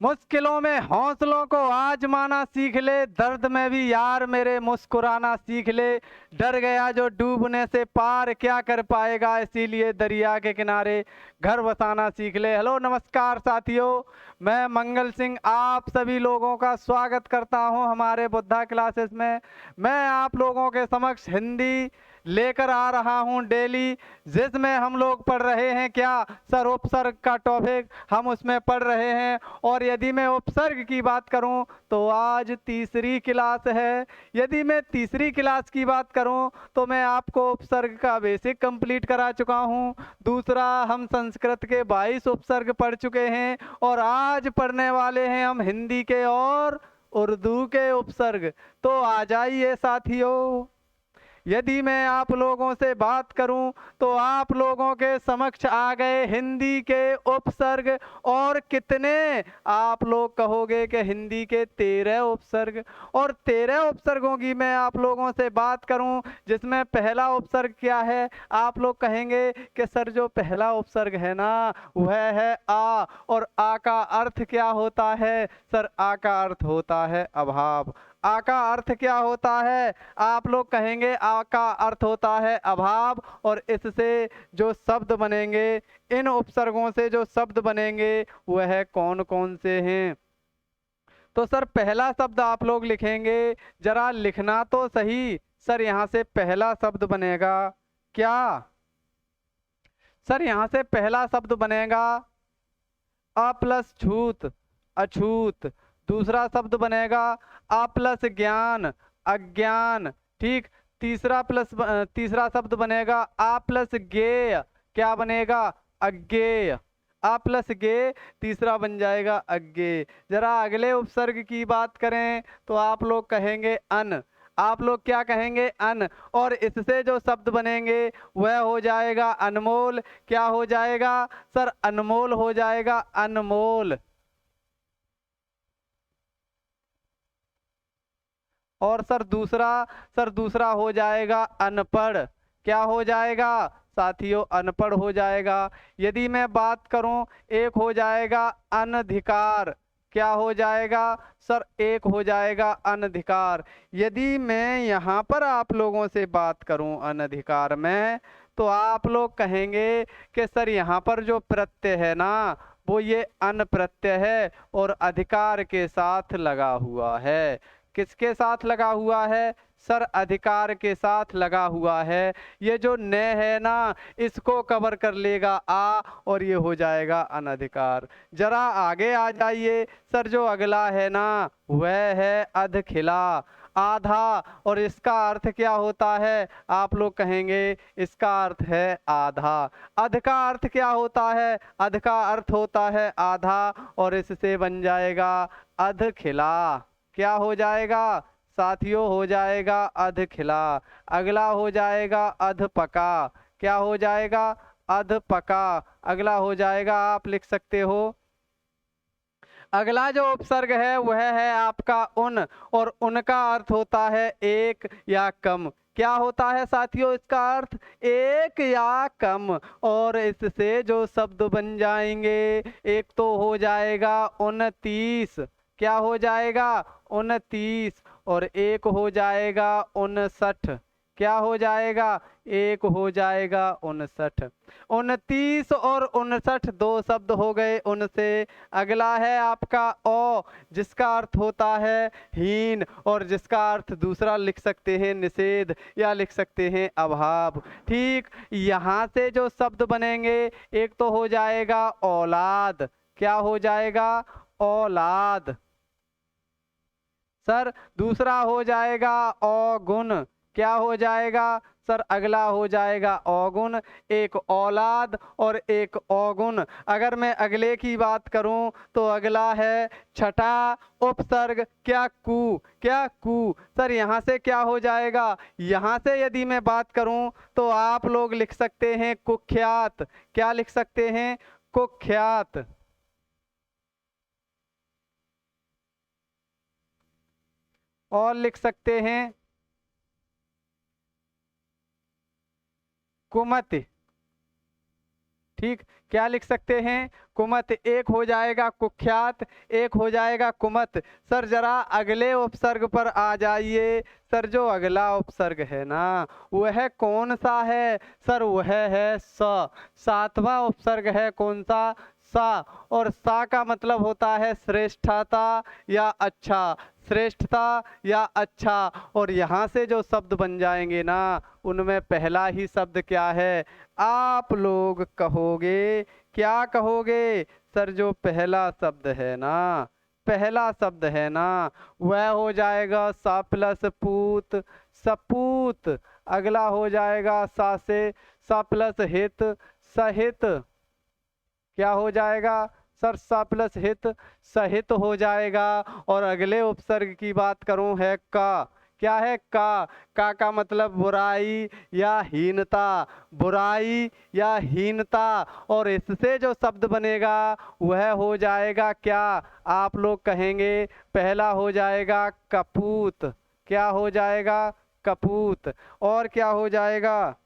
मुश्किलों में हौसलों को आजमाना सीख ले, दर्द में भी यार मेरे मुस्कुराना सीख ले। डर गया जो डूबने से पार, क्या कर पाएगा इसीलिए दरिया के किनारे घर बसाना सीख ले। हेलो नमस्कार साथियों, मैं मंगल सिंह आप सभी लोगों का स्वागत करता हूं हमारे बुद्धा क्लासेस में। मैं आप लोगों के समक्ष हिंदी लेकर आ रहा हूं डेली, जिसमें हम लोग पढ़ रहे हैं क्या सर, उपसर्ग का टॉपिक हम उसमें पढ़ रहे हैं। और यदि मैं उपसर्ग की बात करूं तो आज तीसरी क्लास है। यदि मैं तीसरी क्लास की बात करूं तो मैं आपको उपसर्ग का बेसिक कंप्लीट करा चुका हूं। दूसरा, हम संस्कृत के 22 उपसर्ग पढ़ चुके हैं और आज पढ़ने वाले हैं हम हिंदी के और उर्दू के उपसर्ग। तो आ जाइए साथियों। यदि मैं आप लोगों से बात करूं तो आप लोगों के समक्ष आ गए हिंदी के उपसर्ग। और कितने? आप लोग कहोगे कि हिंदी के 13 उपसर्ग। और 13 उपसर्गों की मैं आप लोगों से बात करूं, जिसमें पहला उपसर्ग क्या है? आप लोग कहेंगे कि सर जो पहला उपसर्ग है ना वह है आ। और आ का अर्थ क्या होता है? सर आ का अर्थ होता है अभाव। आ का अर्थ क्या होता है? आप लोग कहेंगे आ का अर्थ होता है अभाव। और इससे जो शब्द बनेंगे, इन उपसर्गों से जो शब्द बनेंगे वह कौन कौन से हैं? तो सर पहला शब्द आप लोग लिखेंगे, जरा लिखना तो सही। सर यहाँ से पहला शब्द बनेगा क्या? सर यहाँ से पहला शब्द बनेगा अ प्लस छूत, अछूत। दूसरा शब्द बनेगा अ प्लस ज्ञान, अज्ञान। ठीक। तीसरा शब्द बनेगा आ प्लस गेय। क्या बनेगा? अज्ञेय। आ प्लस गे, तीसरा बन जाएगा अज्ञेय। जरा अगले उपसर्ग की बात करें तो आप लोग कहेंगे अन। आप लोग क्या कहेंगे? अन। और इससे जो शब्द बनेंगे वह हो जाएगा अनमोल। क्या हो जाएगा? सर अनमोल हो जाएगा, अनमोल। और सर दूसरा हो जाएगा अनपढ़। क्या हो जाएगा साथियों? अनपढ़ हो जाएगा। यदि मैं बात करूं, एक हो जाएगा अनधिकार। क्या हो जाएगा? सर एक हो जाएगा अनधिकार। यदि मैं यहाँ पर आप लोगों से बात करूं अनधिकार में, तो आप लोग कहेंगे कि सर यहाँ पर जो प्रत्यय है ना वो ये अन प्रत्यय है और अधिकार के साथ लगा हुआ है। किसके साथ लगा हुआ है? सर अधिकार के साथ लगा हुआ है। ये जो न है ना इसको कवर कर लेगा आ और ये हो जाएगा अनधिकार। जरा आगे आ जाइए। सर जो अगला है ना वह है अधखिला, आधा। और इसका अर्थ क्या होता है? आप लोग कहेंगे इसका अर्थ है आधा। अध का अर्थ क्या होता है? अध का अर्थ होता है आधा और इससे बन जाएगा अधखिला। क्या हो जाएगा साथियों? हो जाएगा अध खिला। अगला हो जाएगा अध पका। क्या हो जाएगा? अध पका। अगला हो जाएगा, आप लिख सकते हो, अगला जो उपसर्ग है वह है आपका उन। और उनका अर्थ होता है एक या कम। क्या होता है साथियों इसका अर्थ? एक या कम। और इससे जो शब्द बन जाएंगे, एक तो हो जाएगा 29। क्या हो जाएगा? 29। और एक हो जाएगा 59। क्या हो जाएगा? एक हो जाएगा 59। 29 और 59 दो शब्द हो गए उनसे। अगला है आपका ओ, जिसका अर्थ होता है हीन और जिसका अर्थ दूसरा लिख सकते हैं निषेध या लिख सकते हैं अभाव। ठीक। यहाँ से जो शब्द बनेंगे, एक तो हो जाएगा औलाद। क्या हो जाएगा? औलाद। सर दूसरा हो जाएगा औगुण। क्या हो जाएगा? सर अगला हो जाएगा औगुण। एक औलाद और एक औगुण। अगर मैं अगले की बात करूं तो अगला है छठा उपसर्ग क्या कु। क्या कु। सर यहाँ से क्या हो जाएगा? यहाँ से यदि मैं बात करूं तो आप लोग लिख सकते हैं कुख्यात। क्या लिख सकते हैं? कुख्यात। और लिख सकते हैं कुमति। ठीक, क्या लिख सकते हैं? कुमत। एक हो जाएगा कुख्यात, एक हो जाएगा कुमत। सर जरा अगले उपसर्ग पर आ जाइए। सर जो अगला उपसर्ग है ना वह कौन सा है? सर वह है स। सातवां उपसर्ग है कौन सा? सा। और सा का मतलब होता है श्रेष्ठता या अच्छा, श्रेष्ठता या अच्छा। और यहाँ से जो शब्द बन जाएंगे ना उनमें पहला ही शब्द क्या है? आप लोग कहोगे। क्या कहोगे? सर जो पहला शब्द है ना, पहला शब्द है ना वह हो जाएगा सा प्लस पूत, सपूत। अगला हो जाएगा सा से सा प्लस हित, सहित। क्या हो जाएगा? सर सा प्लस हित, सहित हो जाएगा। और अगले उपसर्ग की बात करूं है का। क्या है? का मतलब बुराई या हीनता, बुराई या हीनता। और इससे जो शब्द बनेगा वह हो जाएगा क्या? आप लोग कहेंगे पहला हो जाएगा कपूत। क्या हो जाएगा? कपूत। और क्या हो जाएगा?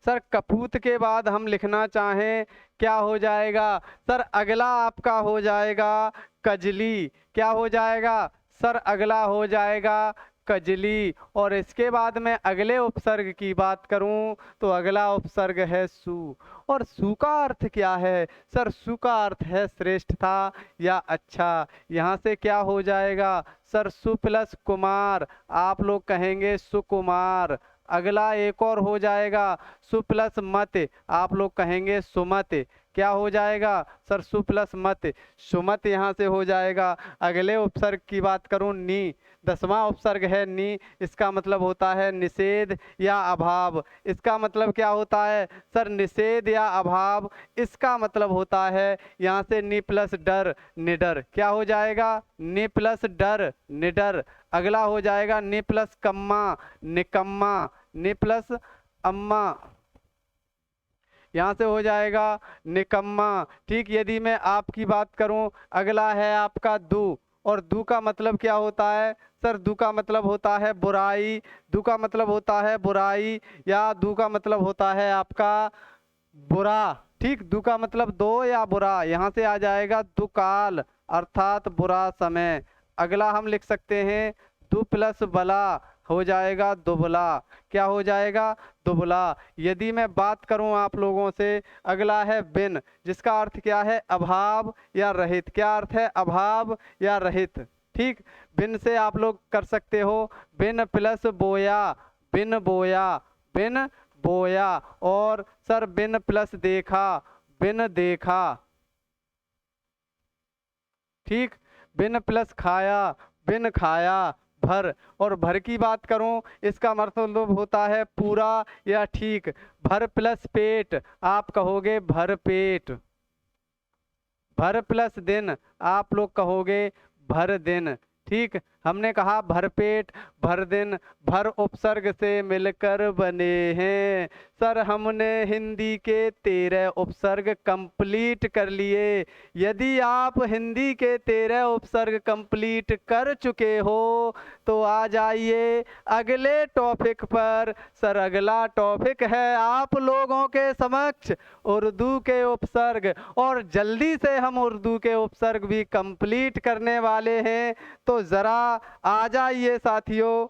सर कपूत के बाद हम लिखना चाहें क्या हो जाएगा? सर अगला आपका हो जाएगा कजली। क्या हो जाएगा? सर अगला हो जाएगा कजली। और इसके बाद में अगले उपसर्ग की बात करूं तो अगला उपसर्ग है सु। और सु का अर्थ क्या है? सर सु का अर्थ है श्रेष्ठता या अच्छा। यहाँ से क्या हो जाएगा? सर सु प्लस कुमार। आप लोग कहेंगे सुकुमार। अगला एक और हो जाएगा सु प्लस मत। आप लोग कहेंगे सुमत। क्या हो जाएगा? सर सु प्लस मत, सुमत यहाँ से हो जाएगा। अगले उपसर्ग की बात करूं नी, 10वां उपसर्ग है नी। इसका मतलब होता है निषेध या अभाव। इसका मतलब क्या होता है? सर निषेध या अभाव। इसका मतलब होता है यहाँ से नी प्लस डर, निडर। क्या हो जाएगा? नी प्लस डर, निडर। अगला हो जाएगा नी प्लस कम्मा, निकम्मा। नी प्लस अम्मा, यहाँ से हो जाएगा निकम्मा। ठीक, यदि मैं आपकी बात करूं अगला है आपका दू। और दू का मतलब क्या होता है? सर दू का मतलब होता है बुराई। दू का मतलब होता है बुराई या दू का मतलब होता है आपका बुरा। ठीक, दू का मतलब दो या बुरा। यहाँ से आ जाएगा दुकाल अर्थात बुरा समय। अगला हम लिख सकते हैं दु प्लस बला हो जाएगा दुबला। क्या हो जाएगा? दुबला। यदि मैं बात करूं आप लोगों से अगला है बिन, जिसका अर्थ क्या है? अभाव या रहित। क्या अर्थ है? अभाव या रहित। ठीक, बिन से आप लोग कर सकते हो बिन प्लस बोया, बिन बोया, बिन बोया। और सर बिन प्लस देखा, बिन देखा। ठीक, बिन प्लस खाया, बिन खाया। भर। और भर की बात करूं इसका मतलब होता है पूरा या ठीक। भर प्लस पेट, आप कहोगे भर पेट। भर प्लस दिन, आप लोग कहोगे भर दिन। ठीक, हमने कहा भरपेट, भर दिन, भर उपसर्ग से मिलकर बने हैं। सर हमने हिंदी के 13 उपसर्ग कंप्लीट कर लिए। यदि आप हिंदी के 13 उपसर्ग कंप्लीट कर चुके हो तो आ जाइए अगले टॉपिक पर। सर अगला टॉपिक है आप लोगों के समक्ष उर्दू के उपसर्ग। और जल्दी से हम उर्दू के उपसर्ग भी कंप्लीट करने वाले हैं। तो ज़रा आ जाइए साथियों,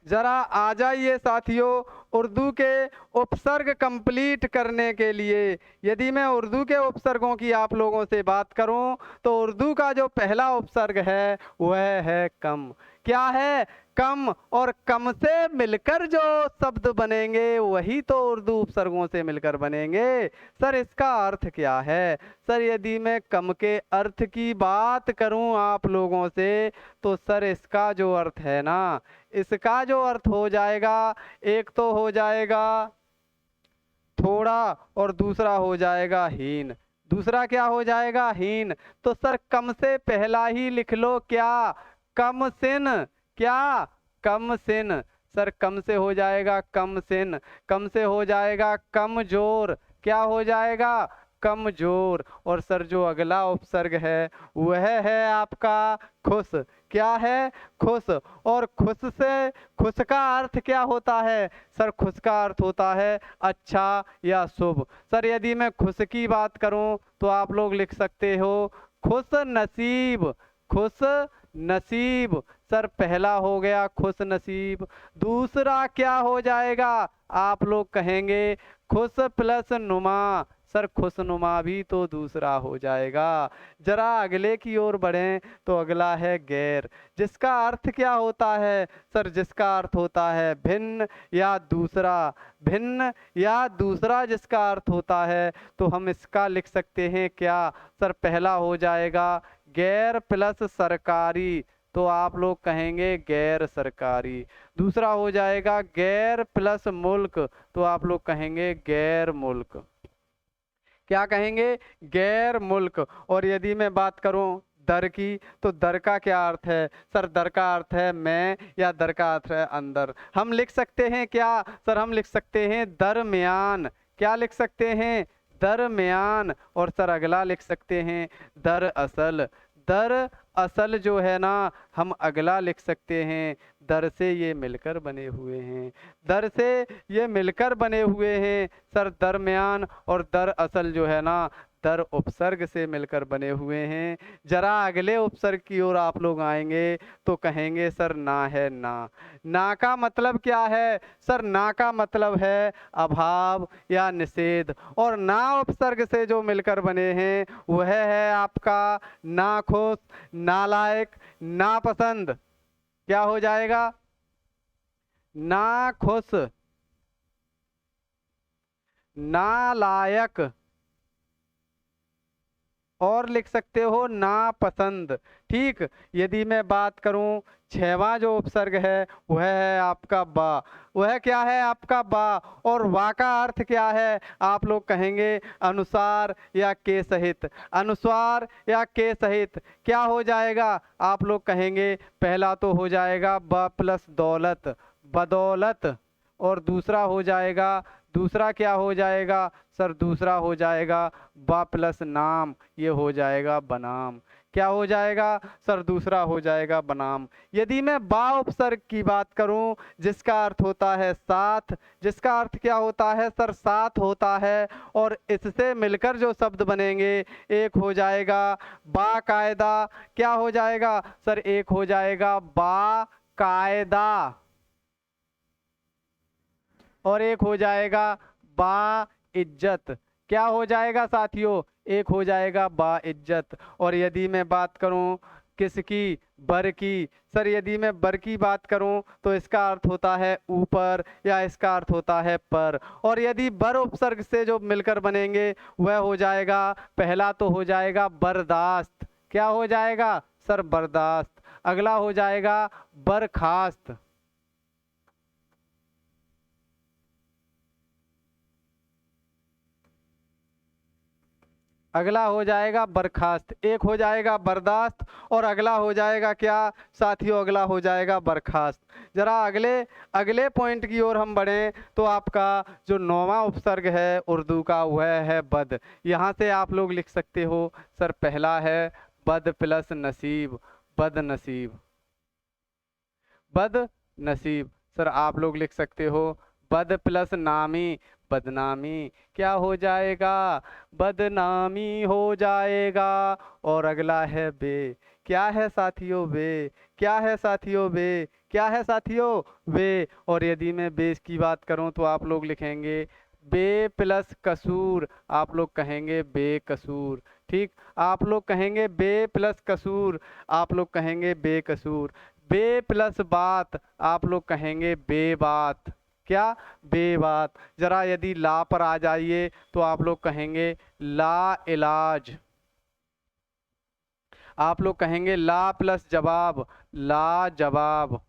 जरा आ जाइए साथियों उर्दू के उपसर्ग कंप्लीट करने के लिए। यदि मैं उर्दू के उपसर्गों की आप लोगों से बात करूं तो उर्दू का जो पहला उपसर्ग है वह है कम। क्या है? कम। और कम से मिलकर जो शब्द बनेंगे वही तो उर्दू उपसर्गों से मिलकर बनेंगे। सर इसका अर्थ क्या है? सर यदि मैं कम के अर्थ की बात करूं आप लोगों से तो सर इसका जो अर्थ है ना, इसका जो अर्थ हो जाएगा, एक तो हो जाएगा थोड़ा और दूसरा हो जाएगा हीन। दूसरा क्या हो जाएगा? हीन। तो सर कम से पहला ही लिख लो क्या? कम सिन। क्या? कम सिन। सर कम से हो जाएगा कम सिन। कम से हो जाएगा कमजोर। क्या हो जाएगा? कमजोर। और सर जो अगला उपसर्ग है वह है आपका खुश। क्या है? खुश। और खुश का अर्थ क्या होता है? सर खुश का अर्थ होता है अच्छा या शुभ। सर यदि मैं खुश की बात करूं तो आप लोग लिख सकते हो खुश नसीब। खुश नसीब। सर पहला हो गया खुश नसीब। दूसरा क्या हो जाएगा? आप लोग कहेंगे खुश प्लस नुमा। सर खुशनुमा भी तो दूसरा हो जाएगा। जरा अगले की ओर बढ़ें तो अगला है गैर, जिसका अर्थ क्या होता है? सर जिसका अर्थ होता है भिन्न या दूसरा। भिन्न या दूसरा जिसका अर्थ होता है तो हम इसका लिख सकते हैं क्या? सर पहला हो जाएगा गैर प्लस सरकारी, तो आप लोग कहेंगे गैर सरकारी। दूसरा हो जाएगा गैर प्लस मुल्क, तो आप लोग कहेंगे गैर मुल्क। क्या कहेंगे? गैर मुल्क। और यदि मैं बात करूं दर की, तो दर का क्या अर्थ है? सर दर का अर्थ है मैं, या दर का अर्थ है अंदर। हम लिख सकते हैं क्या? सर हम लिख सकते हैं दरमियान। क्या लिख सकते हैं? दरमियान। और सर अगला लिख सकते हैं दर असल। दर असल जो है ना, हम अगला लिख सकते हैं दर से ये मिलकर बने हुए हैं। दर से ये मिलकर बने हुए हैं सर दरमियान। और दर असल जो है ना, दर उपसर्ग से मिलकर बने हुए हैं। जरा अगले उपसर्ग की ओर आप लोग आएंगे तो कहेंगे सर ना है ना। ना का मतलब क्या है? सर ना का मतलब है अभाव या निषेध। और ना उपसर्ग से जो मिलकर बने हैं वह है आपका नाखुश, नालायक, नापसंद। क्या हो जाएगा? नाखुश, नालायक, और लिख सकते हो नापसंद। ठीक। यदि मैं बात करूं छठवां जो उपसर्ग है वह है आपका बा। वह क्या है? आपका बा। और वा का अर्थ क्या है? आप लोग कहेंगे अनुसार या के सहित। अनुसार या के सहित क्या हो जाएगा? आप लोग कहेंगे पहला तो हो जाएगा ब प्लस दौलत, बदौलत। और दूसरा हो जाएगा, दूसरा क्या हो जाएगा? सर दूसरा हो जाएगा बा प्लस नाम, ये हो जाएगा बनाम। क्या हो जाएगा? सर दूसरा हो जाएगा बनाम। यदि मैं बा उपसर्ग की बात करूं जिसका अर्थ होता है साथ, जिसका अर्थ क्या होता है? सर साथ होता है। और इससे मिलकर जो शब्द बनेंगे एक हो जाएगा बाकायदा। क्या हो जाएगा? सर एक हो जाएगा बाकायदा, और एक हो जाएगा बा इज्जत। क्या हो जाएगा साथियों? एक हो जाएगा बा इज्जत। और यदि मैं बात करूं किसकी? बर की। सर यदि मैं बर की बात करूं तो इसका अर्थ होता है ऊपर, या इसका अर्थ होता है पर। और यदि बर उपसर्ग से जो मिलकर बनेंगे वह हो जाएगा, पहला तो हो जाएगा बर्दाश्त। क्या हो जाएगा? सर बर्दाश्त। अगला हो जाएगा बर्खास्त। अगला हो जाएगा बर्खास्त। एक हो जाएगा बर्दाश्त, और अगला हो जाएगा क्या साथियों? अगला हो जाएगा बर्खास्त। जरा अगले अगले पॉइंट की ओर हम बढ़ें तो आपका जो 9वां उपसर्ग है उर्दू का वह है बद। यहाँ से आप लोग लिख सकते हो सर पहला है बद प्लस नसीब, बद नसीब। बद नसीब। सर आप लोग लिख सकते हो बद प्लस नामी, बदनामी। क्या हो जाएगा? बदनामी हो जाएगा। और अगला है बे। क्या है साथियों? बे। क्या है साथियों? बे। क्या है साथियों? बे। और यदि मैं बे की बात करूं तो आप लोग लिखेंगे बे प्लस कसूर, आप लोग कहेंगे बेकसूर। ठीक। आप लोग कहेंगे बे प्लस कसूर, आप लोग कहेंगे बेकसूर। बे प्लस बात, आप लोग कहेंगे बेबात। क्या? बेबात। जरा यदि ला पर आ जाइए तो आप लोग कहेंगे ला इलाज। आप लोग कहेंगे ला प्लस जवाब, ला जवाब।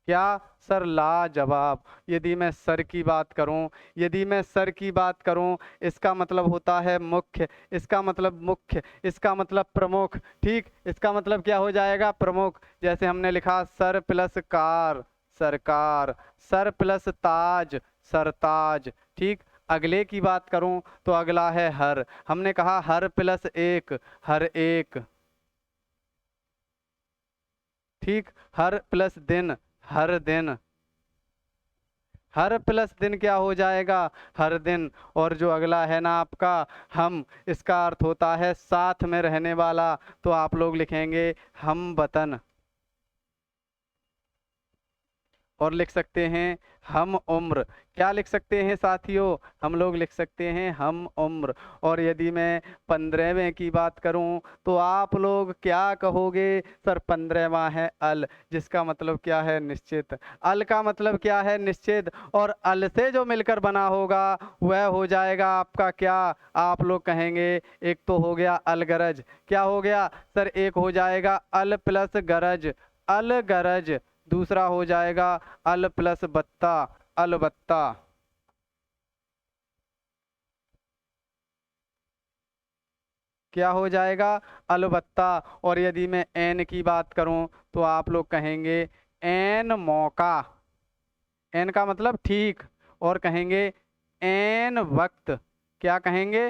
क्या? सर ला जवाब। यदि मैं सर की बात करूं, यदि मैं सर की बात करूं, इसका मतलब होता है मुख्य, इसका मतलब मुख्य, इसका मतलब प्रमुख। ठीक। इसका मतलब क्या हो जाएगा? प्रमुख। जैसे हमने लिखा सर प्लस कार, सरकार। सर प्लस ताज, सरताज। ठीक। अगले की बात करूं तो अगला है हर। हमने कहा हर प्लस एक, हर एक। ठीक। हर प्लस दिन, हर दिन, हर प्लस दिन क्या हो जाएगा, हर दिन। और जो अगला है ना आपका हम, इसका अर्थ होता है साथ में रहने वाला, तो आप लोग लिखेंगे हम वतन। और लिख सकते हैं हम उम्र। क्या लिख सकते हैं साथियों, हम लोग लिख सकते हैं हम उम्र। और यदि मैं 15वें की बात करूं तो आप लोग क्या कहोगे, सर 15वां है अल, जिसका मतलब क्या है, निश्चित। अल का मतलब क्या है, निश्चित। और अल से जो मिलकर बना होगा वह हो जाएगा आपका क्या, आप लोग कहेंगे एक तो हो गया अलगरज। क्या हो गया सर, एक हो जाएगा अल प्लस गरज, अलगरज। दूसरा हो जाएगा अल प्लस बत्ता, अलबत्ता। क्या हो जाएगा, अलबत्ता। और यदि मैं एन की बात करूं तो आप लोग कहेंगे एन मौका, एन का मतलब ठीक। और कहेंगे एन वक्त। क्या कहेंगे,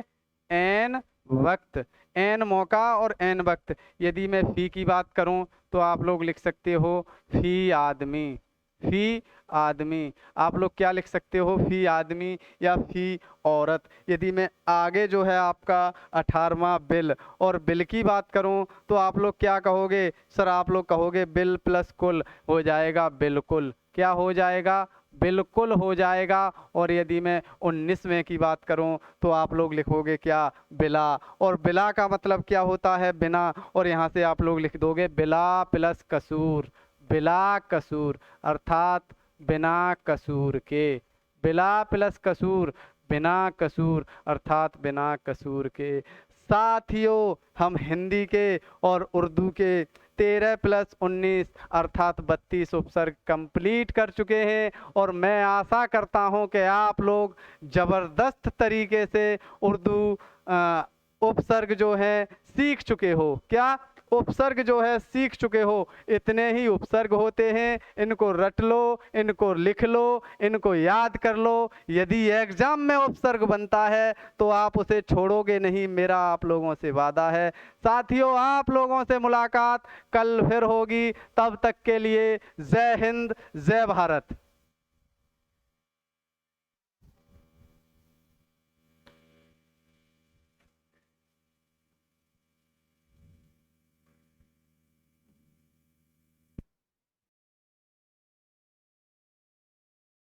एन वक्त, एन मौका और एन वक्त। यदि मैं फी की बात करूं तो आप लोग लिख सकते हो फी आदमी, फी आदमी। आप लोग क्या लिख सकते हो, फी आदमी या फी औरत। यदि मैं आगे जो है आपका 18वां बिल, और बिल की बात करूं तो आप लोग क्या कहोगे, सर आप लोग कहोगे बिल प्लस कुल, हो जाएगा बिल्कुल। क्या हो जाएगा, बिल्कुल हो जाएगा। और यदि मैं 19वें की बात करूं तो आप लोग लिखोगे क्या, बिला। और बिला का मतलब क्या होता है, बिना। और यहाँ से आप लोग लिख दोगे बिला प्लस कसूर, बिला कसूर, अर्थात बिना कसूर के। बिला प्लस कसूर, बिना कसूर, अर्थात बिना कसूर के। साथियों हम हिंदी के और उर्दू के 13 प्लस 19 अर्थात 32 उपसर्ग कंप्लीट कर चुके हैं। और मैं आशा करता हूं कि आप लोग जबरदस्त तरीके से उर्दू उपसर्ग जो है सीख चुके हो। क्या, उपसर्ग जो है सीख चुके हो। इतने ही उपसर्ग होते हैं, इनको रट लो, इनको लिख लो, इनको याद कर लो। यदि एग्जाम में उपसर्ग बनता है तो आप उसे छोड़ोगे नहीं, मेरा आप लोगों से वादा है। साथियों आप लोगों से मुलाकात कल फिर होगी, तब तक के लिए जय हिंद, जय भारत।